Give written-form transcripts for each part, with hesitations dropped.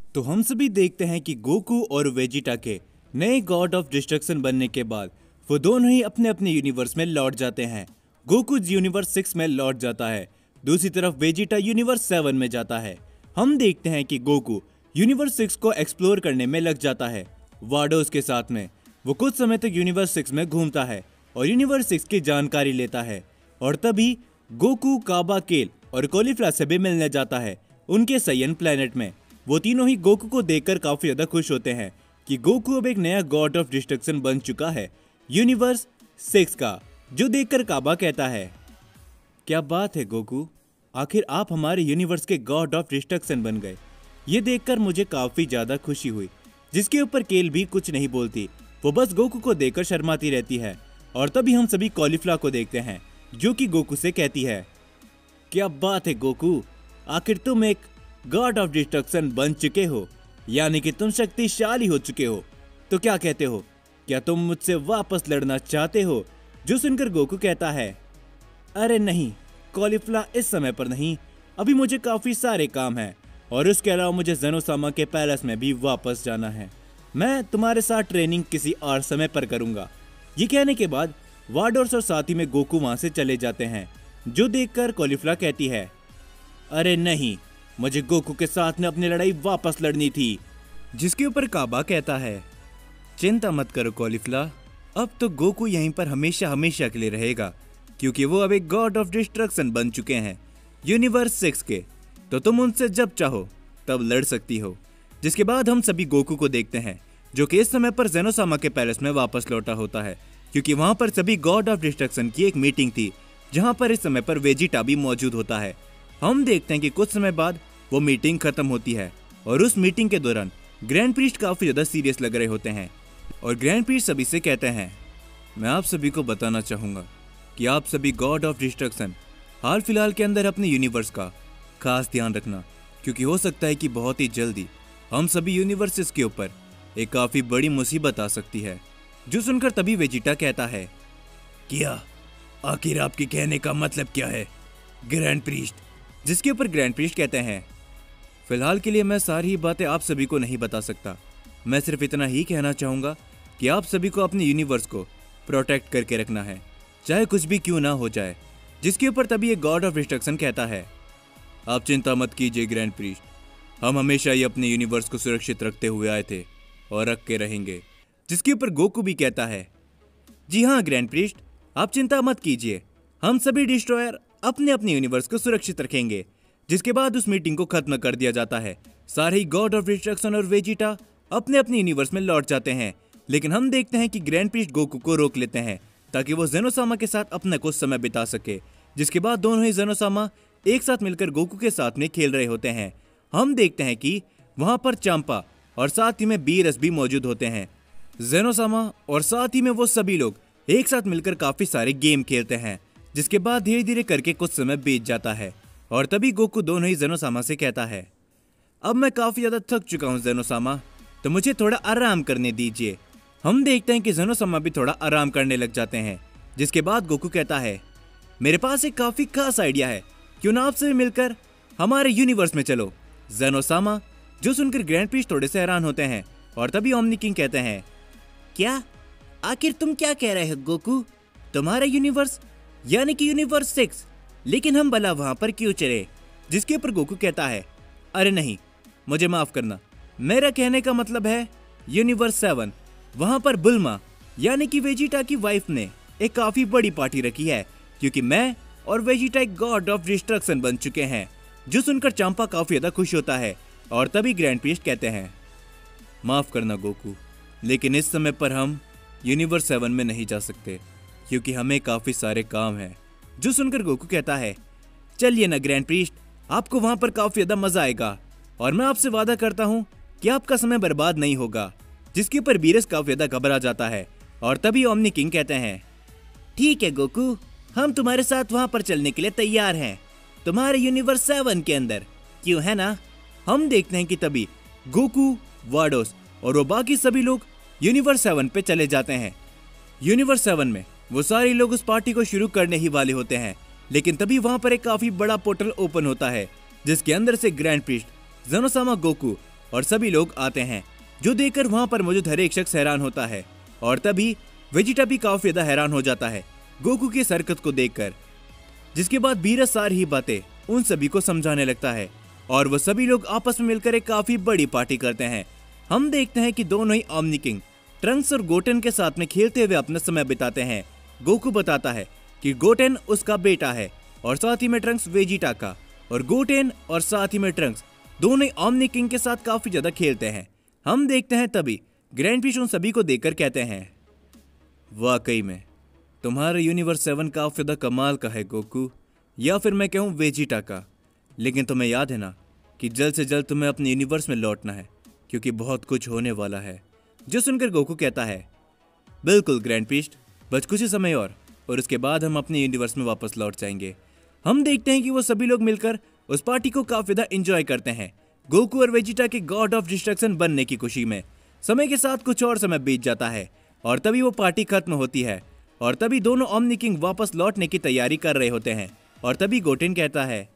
तो हम सभी देखते हैं कि गोकू और वेजिटा के नए गॉड ऑफ डिस्ट्रक्शन बनने के बाद वो दोनों ही अपने अपने यूनिवर्स में लौट जाते हैं। गोकू यूनिवर्स 6 में लौट जाता है, दूसरी तरफ वेजिटा यूनिवर्स 7 में जाता है। हम देखते हैं कि गोकू यूनिवर्स 6 को एक्सप्लोर करने में लग जाता है वाडोस के साथ में। वो कुछ समय तक यूनिवर्स 6 में घूमता है और यूनिवर्स 6 की जानकारी लेता है, और तभी गोकू काबा केल और कॉलीफ्ला से भी मिलने जाता है उनके सयन प्लेनेट में। वो तीनों ही गोकू को देखकर काफी ज्यादा खुश होते हैं कि गोकू अब एक नया गॉड ऑफ डिस्ट्रक्शन बन चुका है यूनिवर्स 6 का, जो देखकर काबा कहता है, क्या बात है गोकू, आखिर आप हमारे यूनिवर्स के गॉड ऑफ डिस्ट्रक्शन बन गए। ये देखकर मुझे काफी ज्यादा खुशी हुई। जिसके ऊपर केल भी कुछ नहीं बोलती, वो बस गोकू को देखकर शर्माती रहती है। और तभी हम सभी कॉलीफ्ला को देखते हैं जो कि गोकू से कहती है, क्या बात है गोकू, आखिर तुम एक गॉड ऑफ डिस्ट्रक्शन बन चुके हो, यानी कि तुम शक्तिशाली हो चुके हो। तो क्या कहते हो, क्या तुम मुझसे वापस लड़ना चाहते हो? जो सुनकर गोकू कहता है, अरे नहीं कॉलीफ्ला, इस समय पर नहीं, अभी मुझे काफी सारे काम हैं और उसके अलावा मुझे ज़ेनोसामा के पैलेस में भी वापस जाना है। मैं तुम्हारे साथ ट्रेनिंग किसी और समय पर करूंगा। ये कहने के बाद वाडोर्स और साथ ही में गोकू वहां से चले जाते हैं, जो देखकर कॉलीफ्ला कहती है, अरे नहीं, मुझे गोकू के साथ में अपनी लड़ाई वापस लड़नी थी। जिसके ऊपर काबा कहता है, चिंता मत करो कॉलीफ्ला, अब तो गोकू यहीं पर हमेशा हमेशा के लिए रहेगा, क्योंकि वो अब एक गॉड ऑफ डिस्ट्रक्शन बन चुके हैं यूनिवर्स 6 के। तो तुम उनसे जब चाहो तब लड़ सकती हो। जिसके बाद हम सभी गोकू को देखते हैं जो कि इस समय पर ज़ेनोसामा के पैलेस में वापस लौटा होता है, क्योंकि वहां पर सभी गॉड ऑफ डिस्ट्रक्शन की एक मीटिंग थी, जहां पर इस समय पर वेजिटा भी मौजूद होता है। हम देखते हैं कि कुछ समय बाद वो मीटिंग खत्म होती है और उस मीटिंग के दौरान ग्रैंड प्रीस्ट काफी ज्यादा सीरियस लग रहे होते हैं और ग्रैंड प्रीस्ट सभी से कहते हैं, मैं आप सभी को बताना चाहूंगा कि आप सभी गॉड ऑफ डिस्ट्रक्शन हाल फिलहाल के अंदर अपने यूनिवर्स का खास ध्यान रखना, क्योंकि हो सकता है कि बहुत ही जल्दी हम सभी यूनिवर्सेस के ऊपर एक काफी बड़ी मुसीबत आ सकती है। जो सुनकर तभी वेजिटा कहता है, क्या आखिर आपके कहने का मतलब क्या है ग्रैंड प्रीस्ट? जिसके ऊपर ग्रैंड प्रीस्ट कहते हैं, फिलहाल के लिए मैं सारी ही बातें आप सभी को नहीं बता सकता, मैं सिर्फ इतना ही कहना चाहूंगा कि आप सभी को अपने यूनिवर्स को प्रोटेक्ट करके रखना है, चाहे कुछ भी क्यों ना हो जाए। जिसके ऊपर तभी एक गॉड ऑफ डिस्ट्रक्शन कहता है, आप चिंता मत कीजिए ग्रैंड प्रीस्ट, हम हमेशा ही अपने यूनिवर्स को सुरक्षित रखते हुए आए थे और रख के रहेंगे। जिसके ऊपर गोकू भी कहता है, जी हाँ ग्रैंड प्रीस्ट, आप चिंता मत कीजिए, हम सभी डिस्ट्रॉयर अपने अपने यूनिवर्स को सुरक्षित रखेंगे। जिसके बाद उस मीटिंग को खत्म कर दिया जाता है। सारे ही गॉड ऑफ डिस्ट्रक्शन और वेजिटा अपने अपने यूनिवर्स में लौट जाते हैं, लेकिन हम देखते हैं कि ग्रैंड प्रीस्ट गोकू को रोक लेते हैं ताकि वो ज़ेनोसामा के साथ अपना कुछ समय बिता सके। जिसके बाद दोनों ही ज़ेनोसामा एक साथ मिलकर गोकू के साथ में खेल रहे होते हैं। हम देखते हैं कि वहां पर चांपा और साथ ही में बीरस भी मौजूद होते हैं। ज़ेनोसामा और साथ ही में वो सभी लोग एक साथ मिलकर काफी सारे गेम खेलते हैं। जिसके बाद धीरे धीरे करके कुछ समय बीत जाता है और तभी गोकू दोनों ही ज़ेनोसामा से कहता है, अब मैं काफी ज्यादा थक चुका हूँ ज़ेनोसामा, तो मुझे थोड़ा आराम करने दीजिए। हम देखते हैं कि ज़ेनोसामा भी थोड़ा आराम करने लग जाते हैं। जिसके बाद गोकू कहता है, मेरे पास एक काफी खास आइडिया है, क्यों ना आपसे मिलकर हमारे यूनिवर्स में चलो ज़ेनोसामा। जो सुनकर ग्रैंड प्रीस्ट थोड़े से हैरान होते हैं और तभी ओमनी किंग कहते हैं, क्या आखिर तुम क्या कह रहे हो गोकू, तुम्हारा यूनिवर्स यानी कि यूनिवर्स 6, लेकिन हम भला वहां पर क्यों चले? जिसके ऊपर गोकू कहता है, अरे नहीं, मुझे माफ करना, मेरा कहने का मतलब है यूनिवर्स 7। वहां पर बुल्मा यानी कि वेजिटा की वाइफ ने एक काफी बड़ी पार्टी रखी है, क्योंकि मैं और वेजिटा एक गॉड ऑफ डिस्ट्रक्शन बन चुके हैं। जो सुनकर चांपा काफी ज्यादा खुश होता है और तभी ग्रैंड प्रीस्ट कहते हैं, माफ करना गोकू, लेकिन इस समय पर हम यूनिवर्स 7 में नहीं जा सकते, क्योंकि हमें काफी सारे काम हैं। जो सुनकर गोकू कहता है, चलिए ना ग्रैंड प्रीस्ट, आपको वहां पर काफी ज्यादा मजा आएगा और मैं आपसे वादा करता हूं कि आपका समय बर्बाद नहीं होगा। जिसके ऊपर बीरस काफी ज्यादा घबरा जाता है और तभी ओमनी किंग कहते हैं, ठीक है गोकू, हम तुम्हारे साथ वहां पर चलने के लिए तैयार हैं, तुम्हारे यूनिवर्स 7 के अंदर, क्यों है ना? हम देखते हैं कि तभी गोकू, वाडोस और वो बाकी सभी लोग यूनिवर्स 7 पे चले जाते हैं। यूनिवर्स 7 में वो सारे लोग उस पार्टी को शुरू करने ही वाले होते हैं, लेकिन तभी वहां पर एक काफी बड़ा पोर्टल ओपन होता है, जिसके अंदर से ग्रैंड प्रीस्ट, ज़ेनोसामा, गोकू और सभी लोग आते हैं, जो देखकर वहाँ पर मौजूद हर एक शख्स हैरान होता है। और तभी वेजिटा भी काफी ज्यादा हैरान हो जाता है गोकू की इस हरकत को देखकर, जिसके बाद बीरस सारी बातें उन सभी को समझाने लगता है और वो सभी लोग आपस में मिलकर एक काफी बड़ी पार्टी करते हैं। हम देखते हैं कि दोनों ही ओमनी किंग ट्रंक्स और गोटेन के साथ में खेलते हुए अपना समय बिताते हैं। गोकू बताता है कि गोटेन उसका बेटा है और साथ ही में ट्रंक्स वेजिटा का, और गोटेन और साथ ही में ट्रंक्स दोनों ही ओमनी किंग के साथ काफी ज्यादा खेलते हैं। हम देखते हैं तभी ग्रैंड पीस उन सभी को देखकर कहते हैं, वाकई में तुम्हारा यूनिवर्स 7 काफी ज्यादा कमाल का है गोकू, या फिर मैं कहूँ वेजिटा का। लेकिन तुम्हें याद है ना कि जल्द से जल्द तुम्हें अपने यूनिवर्स में लौटना है, क्योंकि बहुत कुछ होने वाला है। जो सुनकर गोकू कहता है, बिल्कुल ग्रैंड पीस्ट, बस कुछ ही समय और उसके बाद हम अपने यूनिवर्स में वापस लौट जाएंगे। हम देखते हैं कि वो सभी लोग मिलकर उस पार्टी को काफी ज्यादा एंजॉय करते हैं, गोकू और वेजिटा के गॉड ऑफ डिस्ट्रक्शन बनने की खुशी में। समय के साथ कुछ और समय बीत जाता है और तभी वो पार्टी खत्म होती है और तभी दोनों ओमनी किंग वापस लौटने की तैयारी कर रहे होते हैं। और तभी गोटेन कहता है,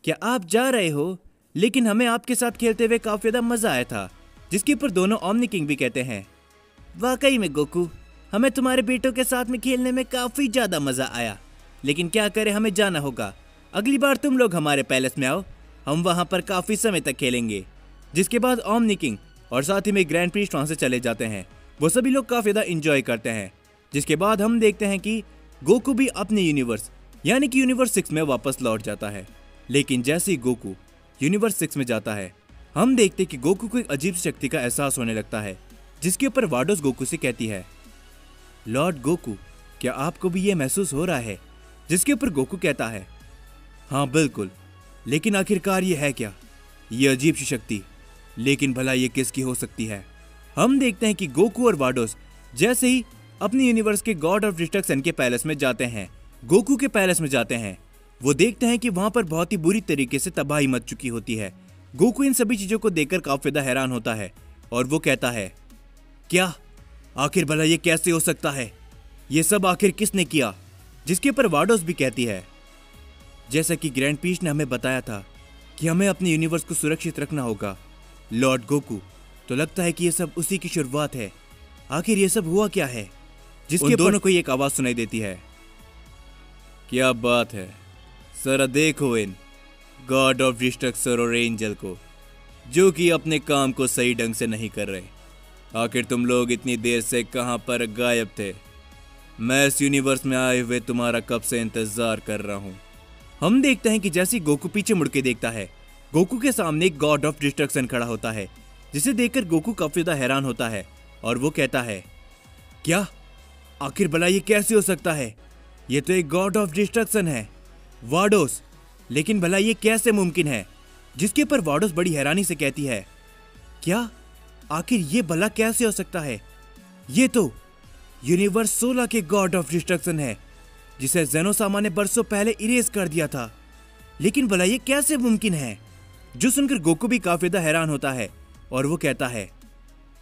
क्या आप जा रहे हो? लेकिन हमें आपके साथ खेलते हुए काफी ज्यादा मजा आया था। जिसके ऊपर दोनों ओमनी किंग भी कहते हैं, वाकई में गोकू, हमें तुम्हारे बेटों के साथ में खेलने में काफी ज्यादा मजा आया, लेकिन क्या करें, हमें जाना होगा। अगली बार तुम लोग हमारे पैलेस में आओ, हम वहां पर काफी समय तक खेलेंगे। जिसके बाद ओमनी किंग और साथ ही में ग्रैंड प्रीस्ट वहां से चले जाते हैं। वो सभी लोग काफी ज्यादा एंजॉय करते हैं। जिसके बाद हम देखते हैं कि गोकू भी अपने यूनिवर्स यानी कि यूनिवर्स 6 में वापस लौट जाता है। लेकिन जैसे ही गोकू यूनिवर्स 6 में जाता है, हम देखते कि गोकू को एक अजीब शक्ति का एहसास होने लगता है। जिसके ऊपर वाडोस गोकू से कहती है, लॉर्ड गोकू, क्या आपको भी ये महसूस हो रहा है? जिसके ऊपर गोकू कहता है, हाँ बिल्कुल, लेकिन आखिरकार ये है क्या, ये अजीब सी शक्ति, लेकिन भला ये किसकी हो सकती है? हम देखते हैं कि गोकू और वाडोस जैसे ही अपने यूनिवर्स के गॉड ऑफ डिस्ट्रक्शन के पैलेस में जाते हैं, गोकू के पैलेस में जाते हैं, वो देखते हैं कि वहां पर बहुत ही बुरी तरीके से तबाही मच चुकी होती है। गोकू इन सभी चीजों को देखकर काफी ज्यादा हैरान होता है और वो कहता है, क्या आखिर भला ये कैसे हो सकता है? ये सब आखिर किसने किया? जिसके ऊपर वाडोस भी कहती है, जैसा कि ग्रैंड पीस ने हमें बताया था कि हमें अपने यूनिवर्स को सुरक्षित रखना होगा। लॉर्ड गोकू, तो लगता है कि ये सब उसी की शुरुआत है। आखिर ये सब हुआ क्या है? जिसके दोनों को एक आवाज सुनाई देती है, क्या बात है, जरा देखो इन गॉड ऑफ डिस्ट्रक्शन और एंजल को, जो कि अपने काम को सही ढंग से नहीं कर रहे। आखिर तुम लोग इतनी देर से कहां पर गायब थे? मैं इस यूनिवर्स में आए हुए तुम्हारा कब से इंतजार कर रहा हूं। हम देखते हैं कि जैसे गोकू पीछे मुड़ के देखता है, गोकू के सामने एक गॉड ऑफ डिस्ट्रक्शन खड़ा होता है, जिसे देखकर गोकू काफी ज्यादा हैरान होता है और वो कहता है, क्या आखिर भला ये कैसे हो सकता है? ये तो एक गॉड ऑफ डिस्ट्रक्शन है वाडोस, लेकिन भला ये कैसे मुमकिन है? जिसके पर वाडोस बड़ी हैरानी से कहती है, क्या आखिर ये भला कैसे हो सकता है? ये तो यूनिवर्स 16 के गॉड ऑफ डिस्ट्रक्शन है, जिसे जेनोसामा ने बरसों पहले इरेज कर दिया था। लेकिन भला ये कैसे मुमकिन है? जो सुनकर गोकू भी काफी ज्यादा हैरान होता है और वो कहता है,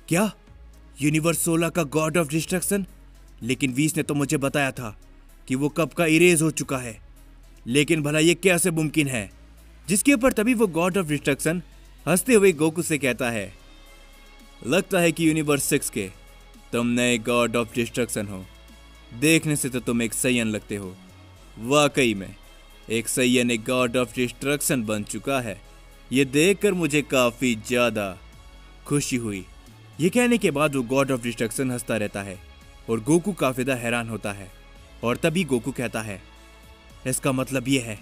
क्या यूनिवर्स 16 का गॉड ऑफ डिस्ट्रक्शन? लेकिन वीस ने तो मुझे बताया था कि वो कब का इरेज हो चुका है, लेकिन भला ये कैसे मुमकिन है? जिसके ऊपर तभी वो गॉड ऑफ डिस्ट्रक्शन हंसते हुए गोकू से कहता है, लगता है कि यूनिवर्स 6 के तुम नए गॉड ऑफ डिस्ट्रक्शन हो। देखने से तो तुम एक सैयन लगते हो। वाकई में एक सैयन एक गॉड ऑफ डिस्ट्रक्शन बन चुका है। ये देखकर मुझे काफी ज्यादा खुशी हुई। ये कहने के बाद वो गॉड ऑफ डिस्ट्रक्शन हंसता रहता है और गोकू काफी ज्यादा हैरान होता है। और तभी गोकू कहता है, इसका मतलब ये है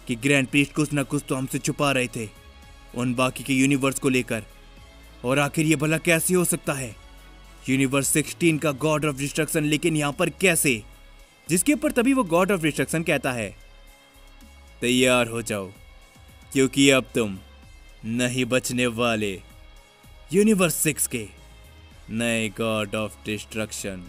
कि ग्रैंड प्रीस्ट कुछ ना कुछ तो हमसे छुपा रहे थे उन बाकी के यूनिवर्स को लेकर। और आखिर ये भला कैसे हो सकता है? यूनिवर्स 16 का गॉड ऑफ डिस्ट्रक्शन, लेकिन यहां पर कैसे? जिसके ऊपर तभी वो गॉड ऑफ डिस्ट्रक्शन कहता है, तैयार हो जाओ, क्योंकि अब तुम नहीं बचने वाले यूनिवर्स 6 के नए गॉड ऑफ डिस्ट्रक्शन।